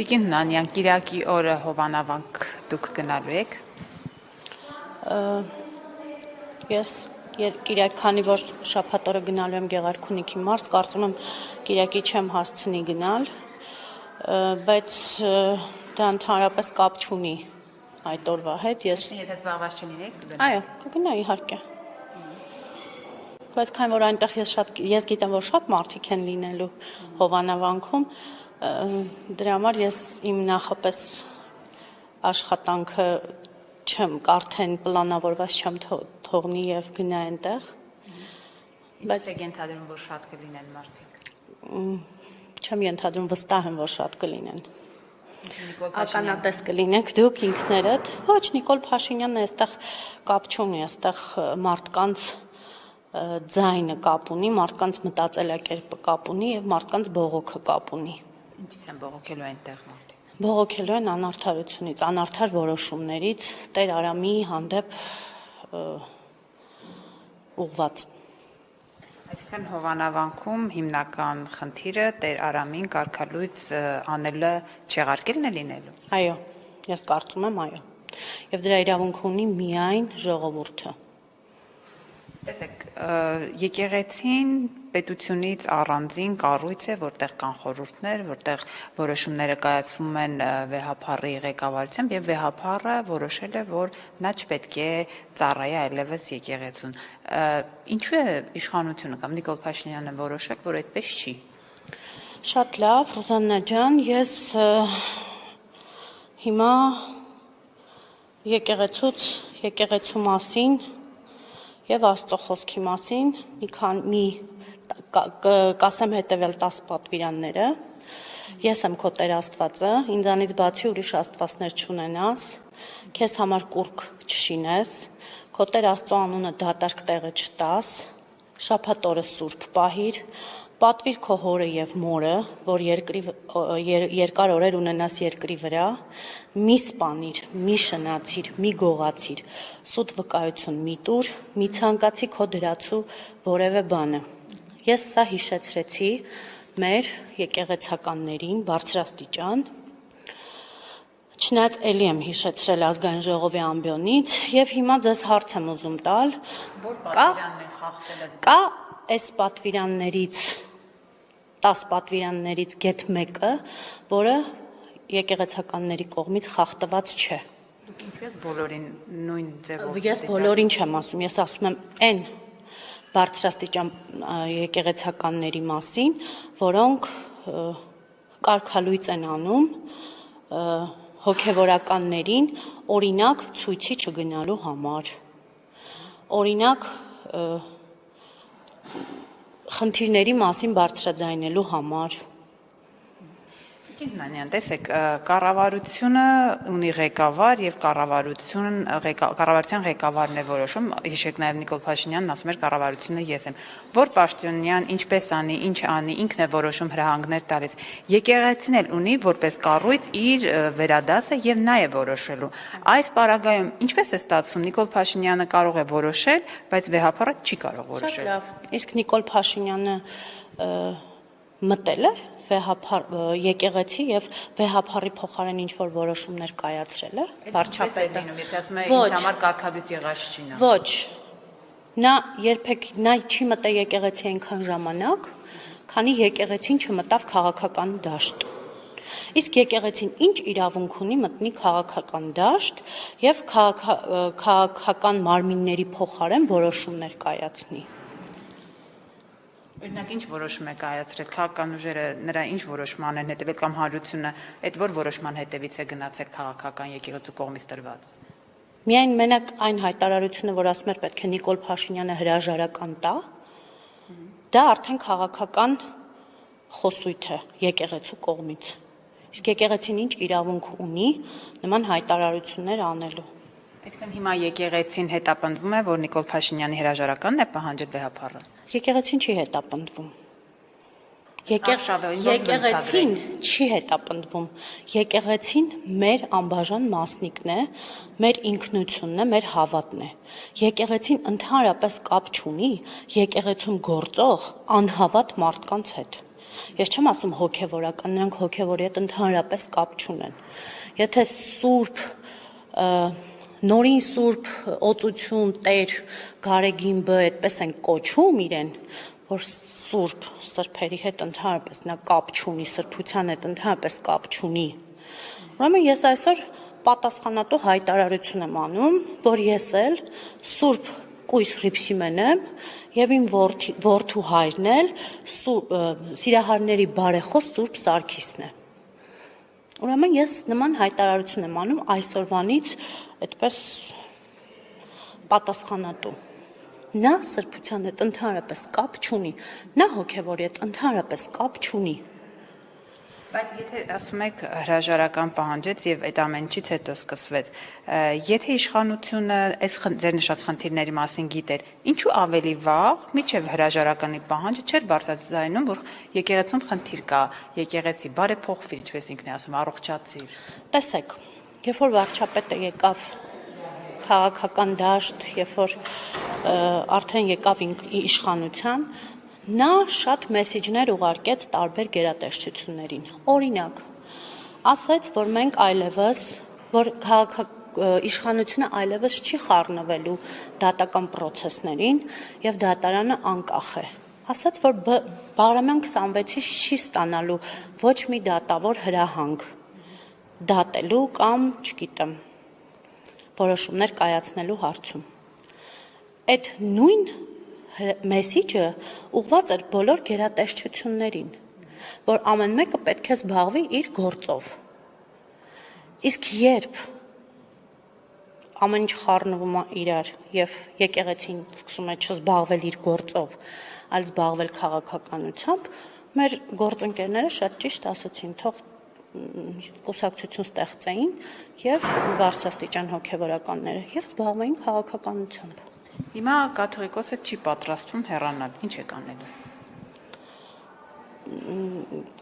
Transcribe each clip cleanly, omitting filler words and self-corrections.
Տիկին Նանյան, Կիրակի օրը Հովանավանք դուք գնալու եք։ Ես Կիրակ, քանի որ շաբաթ օրը գնալու եմ Գեղարքունիքի մարզ, կարծում եմ Կիրակի չեմ հասցնի գնալ, բայց դա ընդհանրապես կապ չունի այդ օրվա հետ։ Եթե զբաղված չլինեք, կգնաք։ Այո, կգնա իհարկե։ Բայց քանի որ այնտեղ ես գիտեմ, որ շատ մարդիկ են լինելու Հովանավանքում, դրա համար ես իմ նախապես աշխատանքը չեմ արդեն պլանավորված չեմ թողնի եւ գնա այնտեղ։ Բայց եք ենթադրում, որ շատ կլինեն մարդիկ։ Չեմ ենթադրում, վստահ եմ, որ շատ կլինեն։ Ականատես կլինեք դուք ինքներդ։ Ոչ, Նիկոլ Փաշինյանն այստեղ կապ չունի, այստեղ մարդկանց ձայնը կապ ունի, մարդկանց մտածելակերպը կապ ունի եւ մարդկանց բողոքը կապ ունի։ Ինչից են բողոքելու այնտեղ մարդիկ։ Բողոքելու են անարդարությունից, անարդար որոշումներից, Տեր Արամի հանդեպ ուղղված։ Այսինքն Հովանավանքում հիմնական խնդիրը Տեր Արամին կարգալույծ անելը չեղարկելն է լինելու։ Այո, ես կարծում եմ այո։ Եվ դրա իրավունք ունի միայն ժողովուրդը։ Տեսեք, եկեղեցին պետությունից առանձին կառույց է, որտեղ կան խորհուրդներ, որտեղ որոշումները կայացվում են վեհափառի ղեկավարությամբ եւ վեհափառը որոշել է, որ նա չպետք է ծառայի այլևս եկեղեցուն։ Ինչու է իշխանությունը կամ Նիկոլ Փաշինյանը որոշել, որ այդպես չի։ Շատ լավ, Ռուզաննա ջան, ես հիմա եկեղեցու մասին եւ Աստծո խոսքի մասին կասեմ հետևել 10 պատվիրանները։ Ես եմ քո Տեր Աստվածը, ինձանից բացի ուրիշ աստվածներ չունենաս, քեզ համար կուրք չշինես, քո Տեր Աստծո անունը դատարկ տեղը չտաս, շաբաթ օրը սուրբ պահիր, պատվիր քո հորը եւ մորը, որ երկար օրեր ունենաս երկրի վրա, մի սպանիր, մի շնացիր, մի գողացիր, սուտ վկայություն մի տուր, մի ցանկացի քո դրացու որևէ բանը։ Ես սա հիշեցրեցի մեր եկեղեցականներին բարձրաստիճան, չնայած էլի եմ հիշեցրել ազգային ժողովի ամբիոնից եւ հիմա ձեզ հարց եմ ուզում տալ, կա այս պատվիրաններից 10 պատվիրաններից գեթ մեկը, որը եկեղեցականների կողմից խախտված չէ։ Դուք ինչու եք բոլորին նույն ձևով։ Ես բոլորին չեմ ասում, ես ասում եմ այն բարձրաստիճան եկեղեցականների մասին, որոնք կարգալույծ են անում հոգևորականներին օրինակ ցույցի չգնալու համար, օրինակ խնդիրների մասին բարձրաձայնելու համար։ Նանյան, տեսեք, կառավարությունը ունի ղեկավար եւ կառավարության ղեկավարն է որոշում, հիշեք նաեւ Նիկոլ Փաշինյանն ասում էր կառավարությունը ես եմ, որ պաշտոնյան ինչպես անի, ինչ անի, ինքն է որոշում հրահանգներ տալիս։ Եկեղեցին էլ ունի որպես կառույց իր վերադասը եւ նա է որոշելու։ Այս պարագայում ինչպես է ստացվում Նիկոլ Փաշինյանը կարող է որոշել, բայց վեհափառը չի կարող որոշել։ Շատ լավ, իսկ Նիկոլ Փաշինյանը մտել է եկեղեցի եւ վեհափառի փոխարեն ինչ-որ որոշումներ կայացրել է վարչապետը։ Եթե ասում է ինձ համար կարգալույծ եղած չի նա։ Ոչ, նա երբեք չի մտել եկեղեցի այնքան ժամանակ, քանի եկեղեցին չմտավ քաղաքական դաշտ։ Իսկ եկեղեցին ինչ իրավունք ունի մտնի քաղաքական դաշտ եւ քաղաքական մարմինների փոխարեն որոշումներ կայացնի։ Օրինակ ինչ որոշում է կայացրել քաղաքական ուժերը նրա ինչ որոշման են հետևել կամ հանրությունը այդ որ որոշման հետևից է գնացել քաղաքական եկեղեցու կողմից տրված։ Միայն մենակ այն հայտարարությունը, որ ասում էր պետք է Նիկոլ Փաշինյանը հրաժարական տա, դա արդեն քաղաքական խոսույթ է եկեղեցու կողմից։ Իսկ եկեղեցին ինչ իրավունք ունի նման հայտարարություններ անելու։ Այսինքն հիմա եկեղեցին հետապնդվում է, որ Նիկոլ Փաշինյանի հրաժարականն է պահանջել վեհափառը։ Եկեղեցին չի հետապնդվում։ Եկեղեցին չի հետապնդվում։ Եկեղեցին մեր անբաժան մասնիկն է, մեր ինքնությունն է, մեր հավատն է։ Եկեղեցին ընդհանրապես կապ չունի եկեղեցում գործող անհավատ մարդկանց հետ։ Ես չեմ ասում հոգևորական, նրանք հոգևորի հետ ընդհանրապես կապ չունեն։ Եթե սուրբ, նորին սուրբ օծություն, Տեր, Գարեգին այդպես են կոչում իրեն, որ սուրբ սրբերի հետ ընդհանրապես նա կապ չունի, սրբության հետ ընդհանրապես կապ չունի։ Ուրեմն ես այսօր պատասխանատու հայտարարություն եմ անում, որ ես էլ սուրբ կույս Հռիփսիմեն եմ եւ իմ որդու հայրն էլ Սիրահարների բարեխոս Սուրբ Սարգիսն է։ Ուրեմն ես նման հայտարարություն եմ անում այսօրվանից այդպես պատասխանատու։ Նա սրբության հետ ընդհանրապես կապ չունի, նա հոգևորի հետ ընդհանրապես կապ չունի։ Բայց եթե ասում եք հրաժարական պահանջեց եւ այդ ամեն ինչից հետո սկսվեց, եթե իշխանությունը այս ձեր նշած խնդիրների մասին գիտեր, ինչու ավելի վաղ, միջև հրաժարականի պահանջը չէր բարձրացնում, որ եկեղեցում խնդիր կա, եկեղեցի բարեփոխվի, ինչպես ինքն է ասում, առողջացիր։ Տեսեք, երբ որ վարչապետը եկավ քաղաքական դաշտ, երբ որ արդեն եկավ իշխանության, նա շատ մեսիջներ ուղարկեց տարբեր գերատեսչություններին։ Օրինակ, ասաց, որ մենք այլևս, որ իշխանությունը այլևս չի խառնվելու դատական պրոցեսներին եւ դատարանը անկախ է։ Ասաց, որ Բաղրամյան 26-ից չի ստանալու ոչ մի դատավոր հրահանգ դատելու կամ, չգիտեմ, որոշումներ կայացնելու հարցում։ Այդ նույն մեսիջը ուղղված էր բոլոր գերատեսչություններին, որ ամեն մեկը պետք է զբաղվի իր գործով։ Իսկ երբ ամեն ինչ խառնվում է իրար եւ եկեղեցին սկսում է չզբաղվել իր գործով, այլ զբաղվել քաղաքականությամբ, մեր գործընկերները շատ ճիշտ ասացին, թող կուսակցություն ստեղծեին եւ բարձրաստիճան հոգեվորականները եւ զբաղվեին քաղաքականությամբ։ Հիմա կաթողիկոսը չի պատրաստվում հեռանալ, ինչ եք անելու։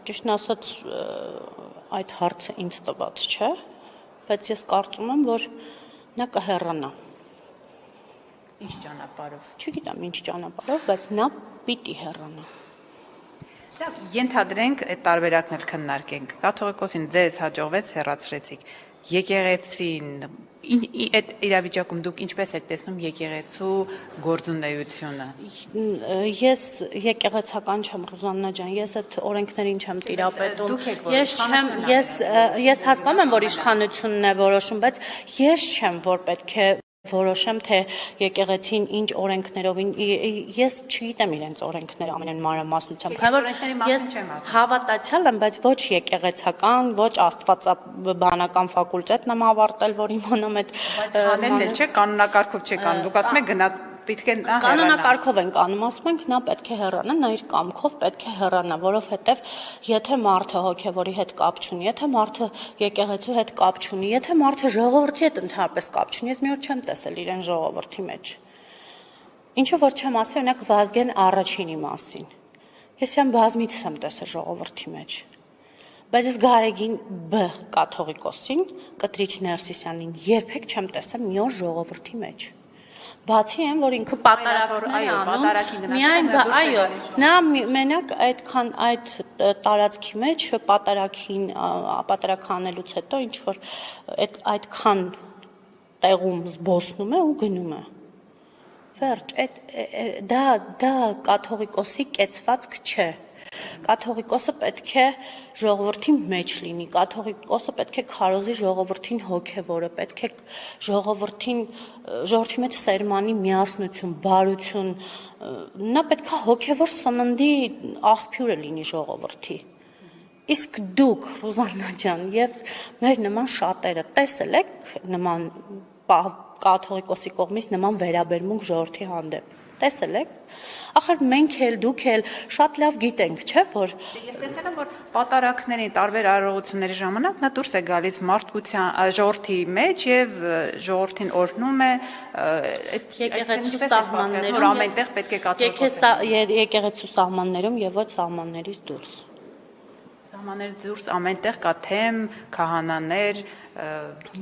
Ճիշտն ասած, այդ հարցը ինձ տված չէ, բայց ես կարծում եմ, որ նա կհեռանա։ Ինչ ճանապարհով։ Չգիտեմ ինչ ճանապարհով, բայց նա պիտի հեռանա։ Լավ, ենթադրենք այդ տարբերակն էլ քննարկենք։ Կաթողիկոսին ձեզ հաջողվեց հեռացրեցիք։ Եկեղեցին այդ իրավիճակում դուք ինչպես եք տեսնում եկեղեցու գործունեությունը։ Ես եկեղեցական չեմ, Ռուզաննա ջան, ես այդ օրենքներին չեմ տիրապետում։ Ես հասկանում եմ, որ իշխանությունն է որոշում, բայց ես չեմ, որ պետք է որոշեմ, թե եկեղեցին ինչ օրենքներով, ես չգիտեմ իրենց օրենքները ամենայն մանրամասնությամբ, քանի որ ես հավատացյալ եմ, բայց ոչ եկեղեցական, ոչ աստվածաբանական ֆակուլտետն եմ ավարտել, որ իմանամ այդ հանելն էլ չէ, կանոնակարգով չեք անում, դուք ասում եք գնաց պետք է նա հեռանա։ Կանոնակարգով ենք անում, ասում ենք նա պետք է հեռանա, նա իր կամքով պետք է հեռանա, որովհետև եթե մարդը հոգևորի հետ կապ չունի, եթե մարդը եկեղեցու հետ կապ չունի, եթե մարդը ժողովրդի հետ ընդհանրապես կապ չունի, ես մի օր չեմ տեսել իրեն ժողովրդի մեջ։ Ինչու որ չեմ ասի, օրինակ Վազգեն առաջինի մասին։ Ես իմ բազմիցս եմ տեսել ժողովրդի մեջ։ Բայց ես Գարեգին կաթողիկոսին, Կտրիչ Ներսիսյանին երբեք չեմ տեսել մի օր ժողովրդի մեջ։ Բացի այն, որ ինքը պատարակներ անում, միայն այո, նա մենակ այդքան այդ տարածքի մեջ պատարականելուց հետո ինչ որ այդքան տեղում զբոսնում է ու գնում է։ Վերջ, դա կաթողիկոսի կեցվածք չէ։ Կաթողիկոսը պետք է ժողովրդի մեջ լինի, կաթողիկոսը պետք է քարոզի ժողովրդին հոգևորը, պետք է ժողովրդի մեջ սերմանի միասնություն, բարություն, նա պետք է հոգևոր սննդի աղբյուրը լինի ժողովրդի։ Իսկ դուք, Ռուզաննա ջան, եւ մեր նման շատերը տեսել եք նման կաթողիկոսի կողմից նման վերաբերմունք ժողովրդի հանդեպ։ Տեսել եք։ Ախր մենք էլ դուք էլ շատ լավ գիտենք, չէ՞ որ ես տեսել եմ, որ պատարակների տարբեր արարողությունների ժամանակ նա դուրս է գալիս մարդկության ժողովրդի մեջ եւ ժողովրդին օրհնում է այդ եկեղեցու սահմաններում, որ ամենտեղ պետք է կաթողիկոսը եկեղեցու սահմաններում եւ ոչ սահմաններից դուրս։ Սահմաններից դուրս ամենտեղ կա թեմ, քահանաներ,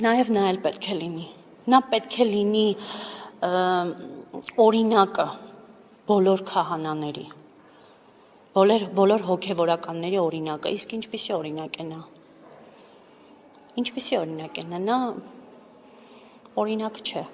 նաեւ նա էլ պետք է լինի։ Նա պետք է լինի օրինակը բոլոր քահանաների, բոլոր հոգևորականների օրինակը, իսկ ինչպիսի օրինակ է նա։ Ինչպիսի օրինակ է նա օրինակ չէ։